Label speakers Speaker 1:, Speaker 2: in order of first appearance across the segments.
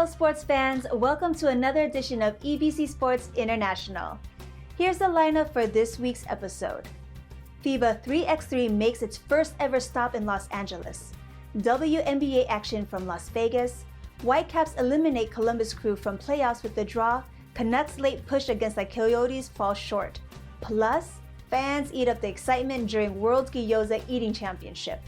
Speaker 1: Hello sports fans, welcome to another edition of EBC Sports International. Here's the lineup for this week's episode. FIBA 3x3 makes its first ever stop in Los Angeles. WNBA action from Las Vegas. Whitecaps eliminate Columbus Crew from playoffs with the draw. Canucks late push against the Coyotes fall short. Plus, fans eat up the excitement during World Gyoza Eating Championship.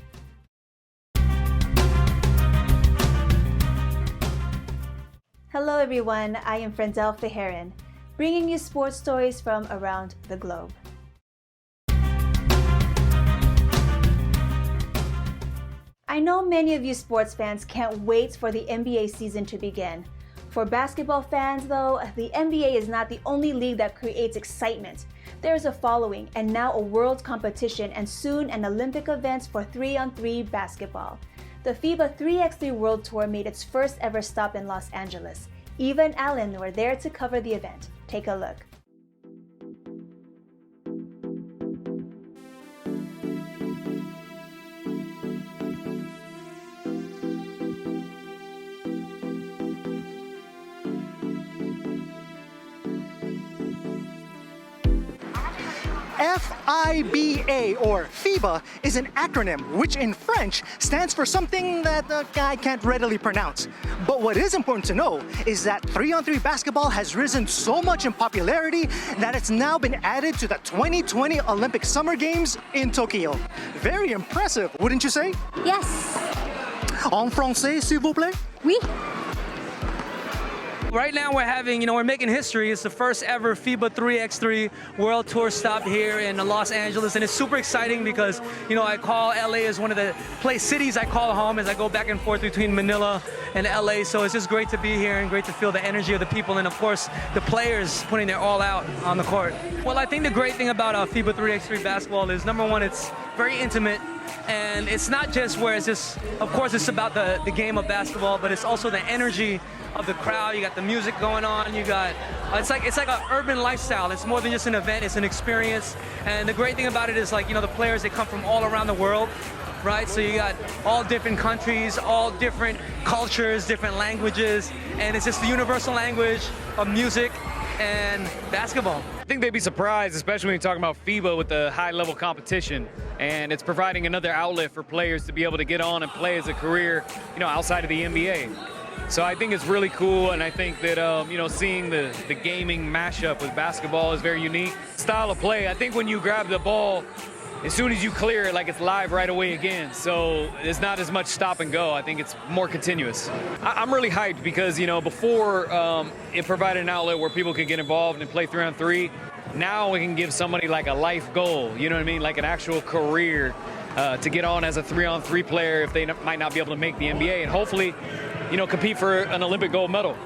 Speaker 1: Hello everyone, I am Frendel Feherin, bringing you sports stories from around the globe. I know many of you sports fans can't wait for the NBA season to begin. For basketball fans though, the NBA is not the only league that creates excitement. There is a following and now a world competition and soon an Olympic event for 3-on-3 basketball. The FIBA 3x3 World Tour made its first ever stop in Los Angeles. Eva and Alan were there to cover the event. Take a look.
Speaker 2: FIBA, or FIBA, is an acronym which in French stands for something that I can't readily pronounce. But what is important to know is that 3-on-3 basketball has risen so much in popularity that it's now been added to the 2020 Olympic Summer Games in Tokyo. Very impressive, wouldn't you say?
Speaker 3: Yes.
Speaker 2: En français, s'il vous plaît?
Speaker 3: Oui.
Speaker 4: Right now we're making history. It's the first ever FIBA 3x3 World Tour stop here in Los Angeles, and it's super exciting because, I call LA as one of the cities I call home as I go back and forth between Manila and LA, so it's just great to be here and great to feel the energy of the people and, of course, the players putting their all out on the court. Well, I think the great thing about FIBA 3x3 basketball is, number one, it's very intimate. And it's not just where it's just, of course, it's about the game of basketball, but it's also the energy of the crowd. You got the music going on. You got, it's like an urban lifestyle. It's more than just an event. It's an experience. And the great thing about it is, the players, they come from all around the world, right? So you got all different countries, all different cultures, different languages, and it's just the universal language of music and basketball.
Speaker 5: I think they'd be surprised, especially when you're talking about FIBA with the high-level competition, and it's providing another outlet for players to be able to get on and play as a career, outside of the NBA. So I think it's really cool, and I think that, seeing the gaming mashup with basketball is very unique. Style of play, I think when you grab the ball, as soon as you clear it, it's live right away again. So it's not as much stop and go. I think it's more continuous. I'm really hyped because, before it provided an outlet where people could get involved and play 3-on-3. Now we can give somebody a life goal, you know what I mean? Like an actual career to get on as a 3-on-3 player if they might not be able to make the NBA and hopefully, compete for an Olympic gold medal.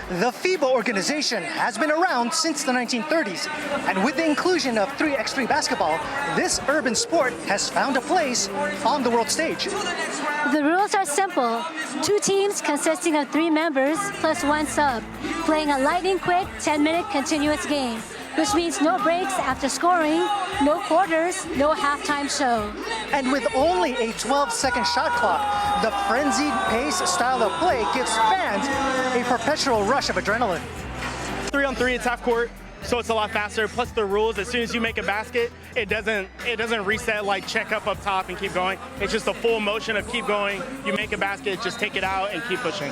Speaker 2: The FIBA organization has been around since the 1930s, and with the inclusion of 3x3 basketball, this urban sport has found a place on the world stage.
Speaker 3: The rules are simple. 2 teams consisting of 3 members plus 1 sub, playing a lightning-quick 10-minute continuous game, which means no breaks after scoring, no quarters, no halftime show.
Speaker 2: And with only a 12-second shot clock, the frenzied pace style of play gives fans a perpetual rush of adrenaline.
Speaker 6: 3-on-3, it's half court, so it's a lot faster. Plus the rules, as soon as you make a basket, it doesn't reset like check up top and keep going. It's just a full motion of keep going. You make a basket, just take it out and keep pushing.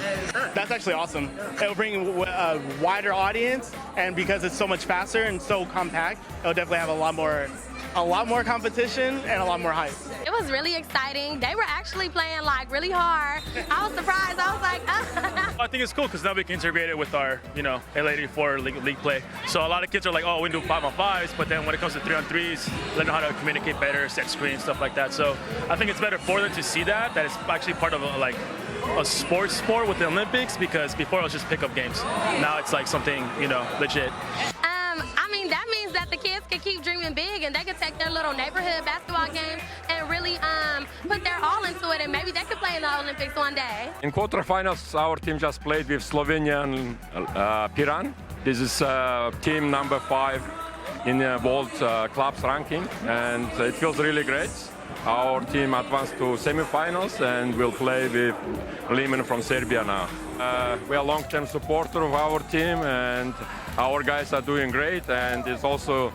Speaker 6: That's actually awesome. It'll bring a wider audience, and because it's so much faster and so compact, it'll definitely have a lot more competition and a lot more hype.
Speaker 7: It was really exciting. They were actually playing really hard. I was surprised. I was like,
Speaker 8: I think it's cool because now we can integrate it with our, LA84 league play. So a lot of kids are like, oh, we can do 5-on-5s, but then when it comes to 3-on-3s, they know how to communicate better, set screens, stuff like that. So I think it's better for them to see that it's actually part of a sports sport with the Olympics, because before it was just pickup games. Now it's something, legit.
Speaker 7: That means that the kids can keep dreaming big and they can take their little neighborhood basketball game and really put their all into it, and maybe they could play in the Olympics one day.
Speaker 9: In quarterfinals, our team just played with Slovenian Piran. This is team number 5 in the world clubs ranking, and it feels really great. our team advanced to semifinals and will play with Lehman from Serbia now. We are long-term supporter of our team, and our guys are doing great, and it's also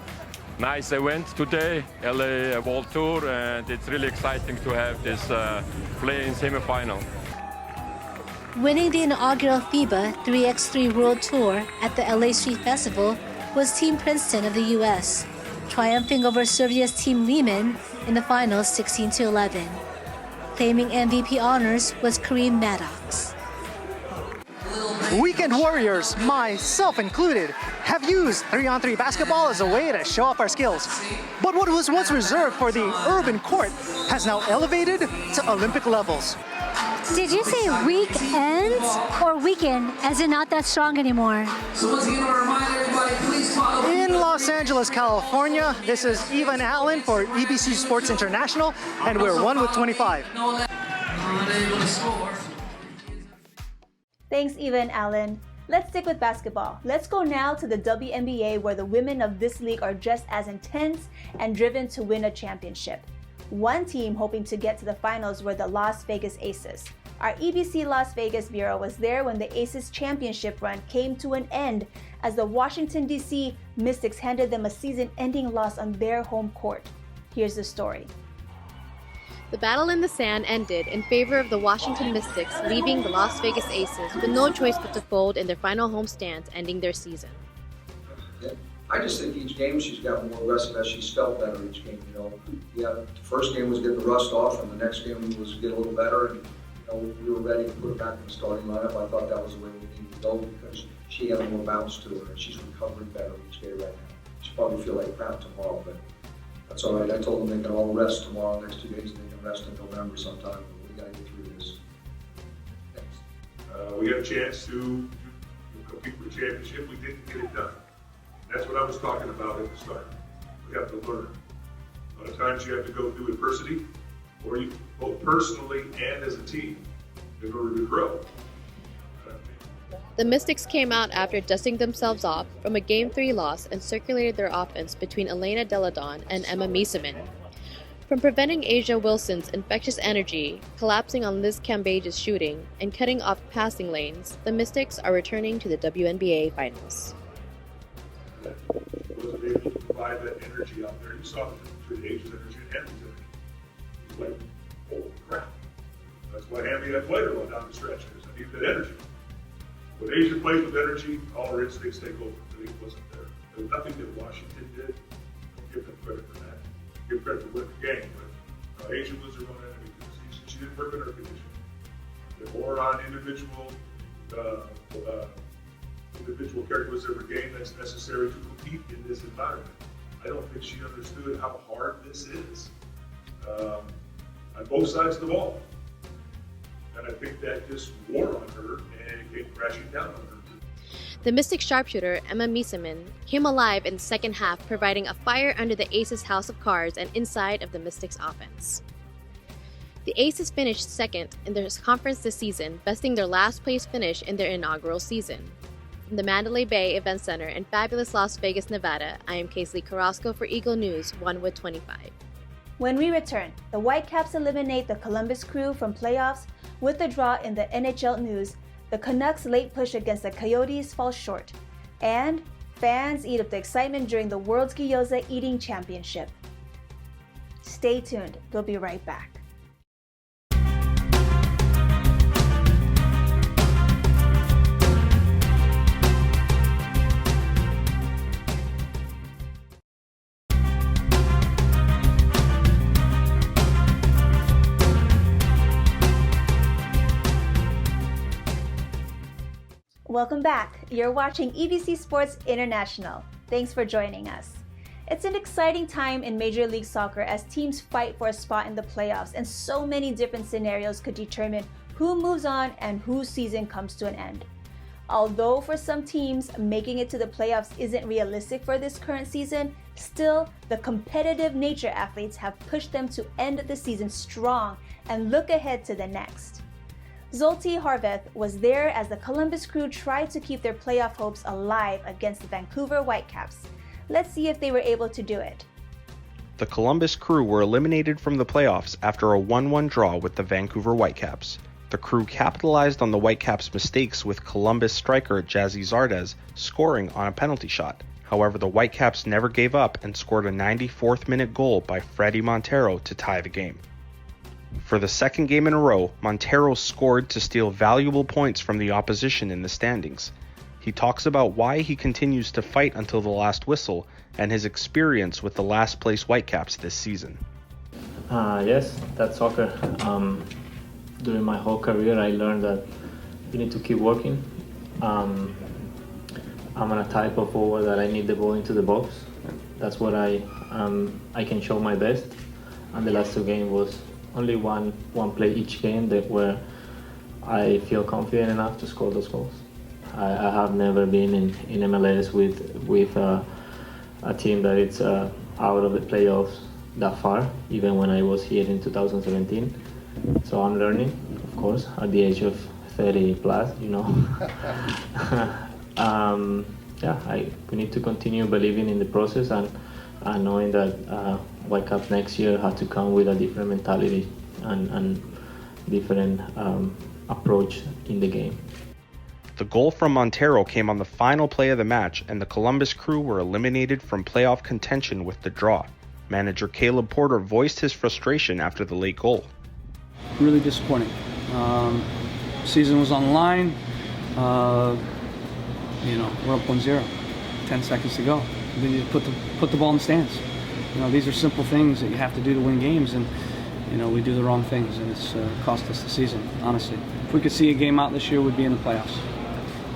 Speaker 9: nice event today, LA World Tour, and it's really exciting to have this play in semifinal.
Speaker 3: Winning the inaugural FIBA 3x3 World Tour at the LA Street Festival was Team Princeton of the U.S., triumphing over Serbia's Team Lehman in the finals 16-11. Claiming MVP honors was Kareem Maddox.
Speaker 2: Weekend warriors, myself included, have used 3-on-3 basketball as a way to show off our skills. But what was once reserved for the urban court has now elevated to Olympic levels.
Speaker 3: Did you say weekend or weekend, as in not that strong anymore?
Speaker 10: So once again, I remind everybody, please follow.
Speaker 2: In Los Angeles, California, this is Evan Allen for EBC Sports International, and we're 1 with 25.
Speaker 1: Thanks, Eva and Allen. Let's stick with basketball. Let's go now to the WNBA, where the women of this league are just as intense and driven to win a championship. One team hoping to get to the finals were the Las Vegas Aces. Our EBC Las Vegas Bureau was there when the Aces championship run came to an end as the Washington, D.C. Mystics handed them a season-ending loss on their home court. Here's the story.
Speaker 11: The battle in the sand ended in favor of the Washington Mystics, leaving the Las Vegas Aces with no choice but to fold in their final homestands, ending their season.
Speaker 12: Yeah. I just think each game she's got more rest as she's felt better each game. The first game was get the rust off, and the next game was get a little better. And we were ready to put her back in the starting lineup. I thought that was the way we needed to go because she had more bounce to her, and she's recovering better each day right now. She'll probably feel like crap tomorrow, but that's all right. I told them they can all rest tomorrow, next 2 days, and they can rest in November sometime. But we got to get through this. Thanks.
Speaker 13: We had a chance to compete for the championship. We didn't get it done. That's what I was talking about at the start. We have to learn. A lot of times you have to go through adversity, or you both personally and as a team, in order to grow.
Speaker 11: The Mystics came out after dusting themselves off from a Game 3 loss and circulated their offense between Elena Deladon and Emma Miesemann. From preventing Asia Wilson's infectious energy, collapsing on Liz Cambage's shooting, and cutting off passing lanes, the Mystics are returning to the WNBA Finals.
Speaker 13: Wasn't able to provide that energy out there. You saw the difference between Asia's energy and Hammy's energy. It's like, holy crap. That's why Hammy had played her well down the stretch, because I need that energy. When Asia plays with energy, all her instincts take over. It wasn't there. There was nothing that Washington did. Don't give them credit for that. Give credit for winning the game, but Asia was her own enemy. She didn't work in her condition. They're more on individual characteristics of her game that's necessary to compete in this environment. I don't think she understood how hard this is on both sides of the ball. And I think that just wore on her and came crashing down on her.
Speaker 11: The Mystic sharpshooter, Emma Miesemann, came alive in the second half, providing a fire under the Aces' house of cards and inside of the Mystics' offense. The Aces finished second in their conference this season, besting their last place finish in their inaugural season. From the Mandalay Bay Event Center in fabulous Las Vegas, Nevada, I am Casey Carrasco for Eagle News, 1 with 25.
Speaker 1: When we return, the Whitecaps eliminate the Columbus Crew from playoffs with a draw in the NHL news. The Canucks' late push against the Coyotes falls short, and fans eat up the excitement during the World's Gyoza Eating Championship. Stay tuned, we'll be right back. Welcome back. You're watching EBC Sports International. Thanks for joining us. It's an exciting time in Major League Soccer as teams fight for a spot in the playoffs, and so many different scenarios could determine who moves on and whose season comes to an end. Although for some teams, making it to the playoffs isn't realistic for this current season, still, the competitive nature athletes have pushed them to end the season strong and look ahead to the next. Zolti Harveth was there as the Columbus Crew tried to keep their playoff hopes alive against the Vancouver Whitecaps. Let's see if they were able to do it.
Speaker 14: The Columbus Crew were eliminated from the playoffs after a 1-1 draw with the Vancouver Whitecaps. The Crew capitalized on the Whitecaps' mistakes with Columbus striker Jazzy Zardes scoring on a penalty shot. However, the Whitecaps never gave up and scored a 94th minute goal by Freddie Montero to tie the game. For the second game in a row, Montero scored to steal valuable points from the opposition in the standings. He talks about why he continues to fight until the last whistle and his experience with the last place Whitecaps this season.
Speaker 15: Yes, that's soccer. During my whole career, I learned that you need to keep working. I'm a type of forward that I need the ball into the box. That's what I can show my best. And the last two games was only one play each game where I feel confident enough to score those goals. I have never been in MLS with a team that it's out of the playoffs that far, even when I was here in 2017. So I'm learning, of course, at the age of 30 plus, you know. We need to continue believing in the process and knowing that Whitecaps next year have to come with a different mentality and different approach in the game.
Speaker 14: The goal from Montero came on the final play of the match, and the Columbus Crew were eliminated from playoff contention with the draw. Manager Caleb Porter voiced his frustration after the late goal.
Speaker 16: Really disappointing. Season was on the line. We're up 1-0. 10 seconds to go. We need to put the ball in the stands. These are simple things that you have to do to win games, and we do the wrong things, and it's cost us the season. Honestly, if we could see a game out this year, we'd be in the playoffs.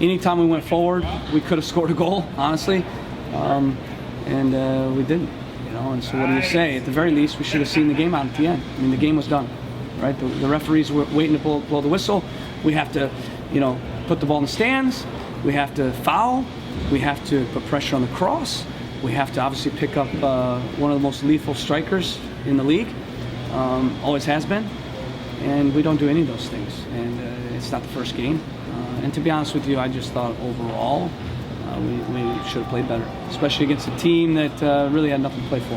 Speaker 16: Anytime we went forward, we could have scored a goal, honestly, and we didn't. And so what do you say? At the very least, we should have seen the game out at the end. I mean, the game was done, right? The referees were waiting to blow the whistle. We have to, put the ball in the stands. We have to foul. We have to put pressure on the cross. We have to obviously pick up one of the most lethal strikers in the league. Always has been. And we don't do any of those things. And it's not the first game. And to be honest with you, I just thought overall we should have played better, especially against a team that really had nothing to play for.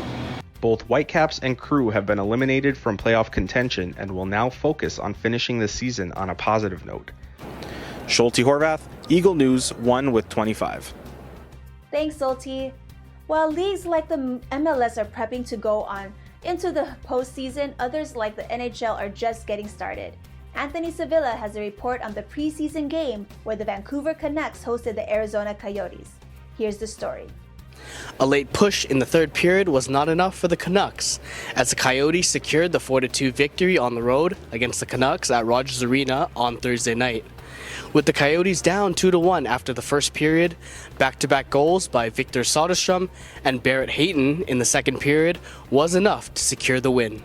Speaker 14: Both Whitecaps and Crew have been eliminated from playoff contention and will now focus on finishing the season on a positive note.
Speaker 17: Schulte Horvath, Eagle News 1 with 25.
Speaker 1: Thanks, Zolti. While leagues like the MLS are prepping to go on into the postseason, others like the NHL are just getting started. Anthony Sevilla has a report on the preseason game where the Vancouver Canucks hosted the Arizona Coyotes. Here's the story.
Speaker 18: A late push in the third period was not enough for the Canucks, as the Coyotes secured the 4-2 victory on the road against the Canucks at Rogers Arena on Thursday night. With the Coyotes down 2-1 after the first period, back-to-back goals by Victor Soderstrom and Barrett Hayton in the second period was enough to secure the win.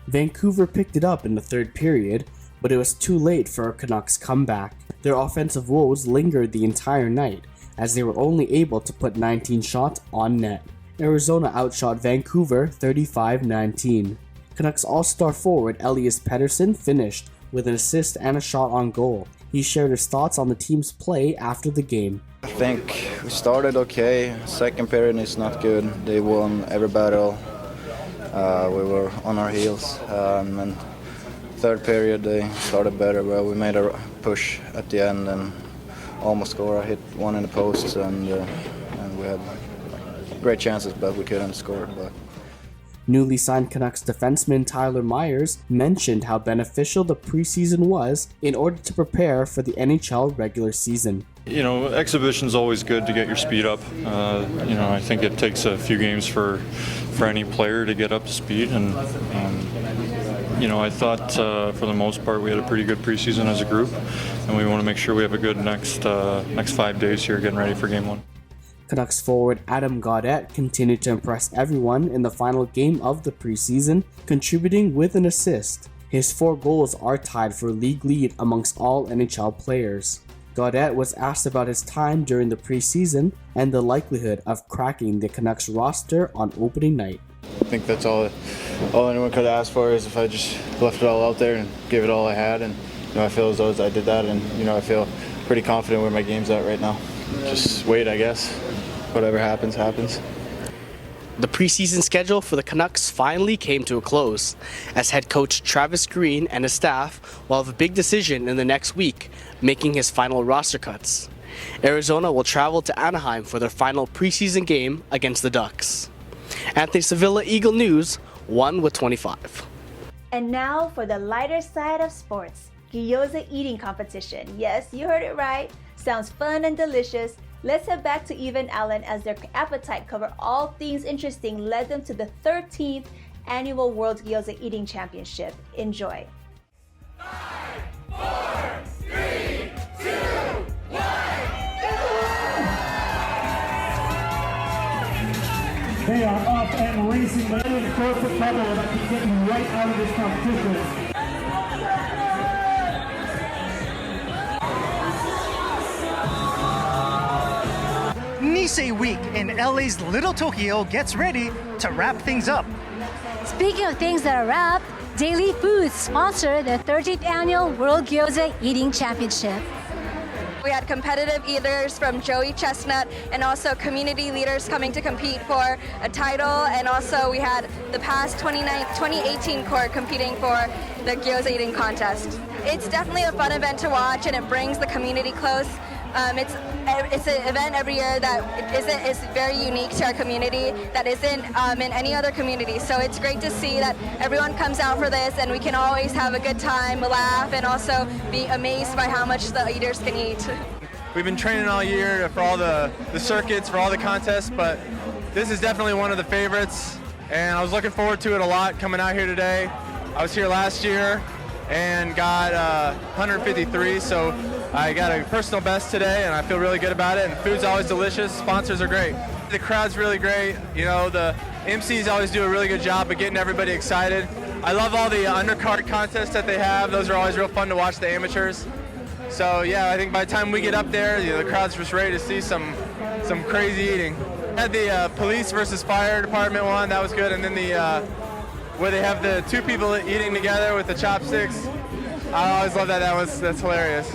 Speaker 19: Vancouver picked it up in the third period, but it was too late for a Canucks comeback. Their offensive woes lingered the entire night, as they were only able to put 19 shots on net. Arizona outshot Vancouver 35-19. Canucks all-star forward Elias Pettersson finished with an assist and a shot on goal. He shared his thoughts on the team's play after the game.
Speaker 20: I think we started okay. Second period is not good. They won every battle. We were on our heels. And third period they started better, but we made a push at the end and almost scored. I hit one in the post and we had great chances, but we couldn't score. But
Speaker 19: newly signed Canucks defenseman Tyler Myers mentioned how beneficial the preseason was in order to prepare for the NHL regular season.
Speaker 21: Exhibition's always good to get your speed up. I think it takes a few games for any player to get up to speed, and I thought for the most part we had a pretty good preseason as a group, and we want to make sure we have a good next 5 days here getting ready for game one.
Speaker 19: Canucks forward Adam Gaudette continued to impress everyone in the final game of the preseason, contributing with an assist. His 4 goals are tied for league lead amongst all NHL players. Gaudette was asked about his time during the preseason and the likelihood of cracking the Canucks roster on opening night.
Speaker 22: I think that's all anyone could ask for is if I just left it all out there and gave it all I had, and I feel as though I did that, and I feel pretty confident where my game's at right now. Just wait, I guess. Whatever happens, happens.
Speaker 18: The preseason schedule for the Canucks finally came to a close, as head coach Travis Green and his staff will have a big decision in the next week, making his final roster cuts. Arizona will travel to Anaheim for their final preseason game against the Ducks. Anthony Sevilla, Eagle News, 1/25.
Speaker 1: And now for the lighter side of sports, gyoza eating competition. Yes, you heard it right. Sounds fun and delicious. Let's head back to Eva and Alan as their appetite cover all things interesting led them to the 13th annual World Gyoza Eating Championship. Enjoy.
Speaker 10: 5, 4, 3, 2, 1.
Speaker 4: They are up and racing. They are in perfect level that can get you right out of this competition.
Speaker 2: Nisei Week in LA's Little Tokyo gets ready to wrap things up.
Speaker 3: Speaking of things that are wrapped, Daily Foods sponsor the 13th annual World Gyoza Eating Championship.
Speaker 5: We had competitive eaters from Joey Chestnut and also community leaders coming to compete for a title, and also we had the past 2018 court competing for the gyoza eating contest. It's definitely a fun event to watch, and it brings the community close. It's an event every year that is very unique to our community that isn't in any other community. So it's great to see that everyone comes out for this, and we can always have a good time, laugh, and also be amazed by how much the eaters can eat.
Speaker 23: We've been training all year for all the circuits, for all the contests, but this is definitely one of the favorites, and I was looking forward to it a lot coming out here today. I was here last year and got 153, so I got a personal best today, and I feel really good about it, and food's always delicious, sponsors are great. The crowd's really great, you know, the MCs always do a really good job of getting everybody excited. I love all the undercard contests that they have. Those are always real fun to watch, the amateurs. So yeah, I think by the time we get up there, you know, the crowd's just ready to see some crazy eating. I had the police versus fire department one, that was good, and then the where they have the two people eating together with the chopsticks. I always love that. That's hilarious.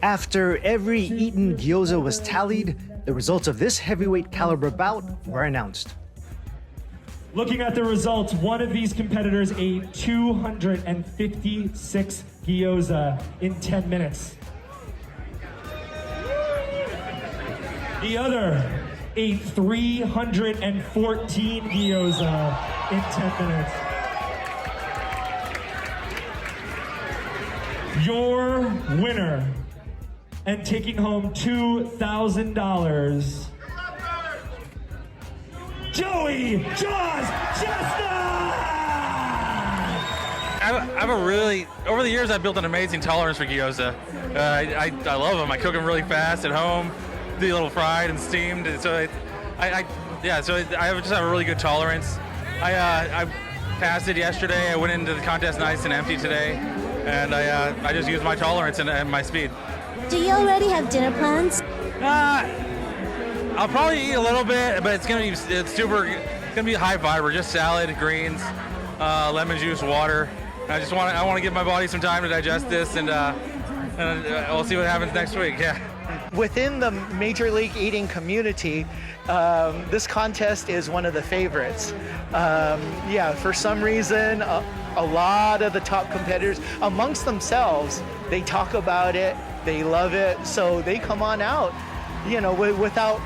Speaker 2: After every eaten gyoza was tallied, the results of this heavyweight caliber bout were announced.
Speaker 4: Looking at the results, one of these competitors ate 256 gyoza in 10 minutes. The other ate 314 gyoza in 10 minutes. Your winner and taking home $2,000, Joey Jaws Chestnut!
Speaker 24: Over the years, I've built an amazing tolerance for gyoza. I love them. I cook them really fast at home, do a little fried and steamed. So I just have a really good tolerance. I passed it yesterday. I went into the contest nice and empty today, and I just used my tolerance and my speed.
Speaker 3: Do you already have dinner plans?
Speaker 24: I'll probably eat a little bit, but it's gonna be high fiber, just salad, greens, lemon juice, water. I want to give my body some time to digest this, and we'll see what happens next week. Yeah.
Speaker 25: Within the Major League Eating community, this contest is one of the favorites. For some reason, a lot of the top competitors amongst themselves, they talk about it, they love it, so they come on out, you know, without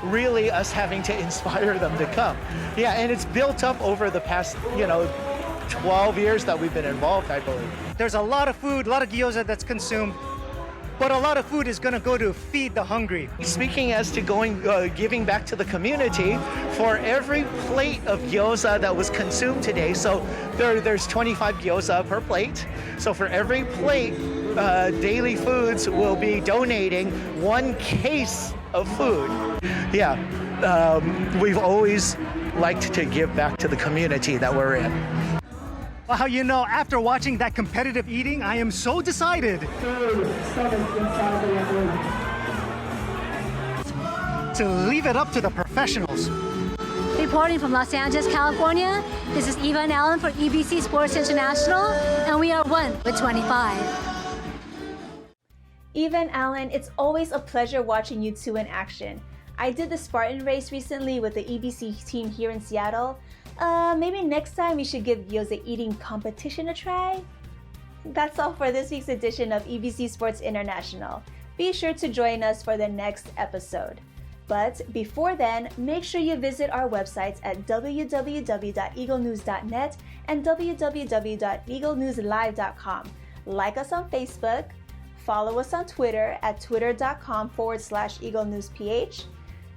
Speaker 25: really us having to inspire them to come. Yeah, and it's built up over the past, 12 years that we've been involved, I believe.
Speaker 2: There's a lot of food, a lot of gyoza that's consumed, but a lot of food is going to go to feed the hungry.
Speaker 25: Speaking as to giving back to the community, for every plate of gyoza that was consumed today, so there's 25 gyoza per plate. So for every plate, Daily Foods will be donating 1 case of food. Yeah, we've always liked to give back to the community that we're in.
Speaker 2: Well, after watching that competitive eating, I am so decided to leave it up to the professionals.
Speaker 3: Reporting from Los Angeles, California, this is Eva and Alan for EBC Sports International, and we are 1/25.
Speaker 1: Eva and Alan, it's always a pleasure watching you two in action. I did the Spartan race recently with the EBC team here in Seattle. Maybe next time we should give gyoza eating competition a try? That's all for this week's edition of EBC Sports International. Be sure to join us for the next episode. But before then, make sure you visit our websites at www.eaglenews.net and www.eaglenewslive.com. Like us on Facebook, follow us on Twitter at twitter.com/EagleNewsPH.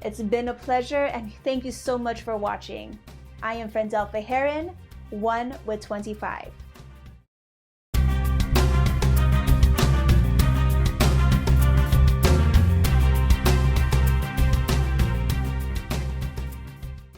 Speaker 1: It's been a pleasure and thank you so much for watching. I am Friendelpha Heron, 1 with 25.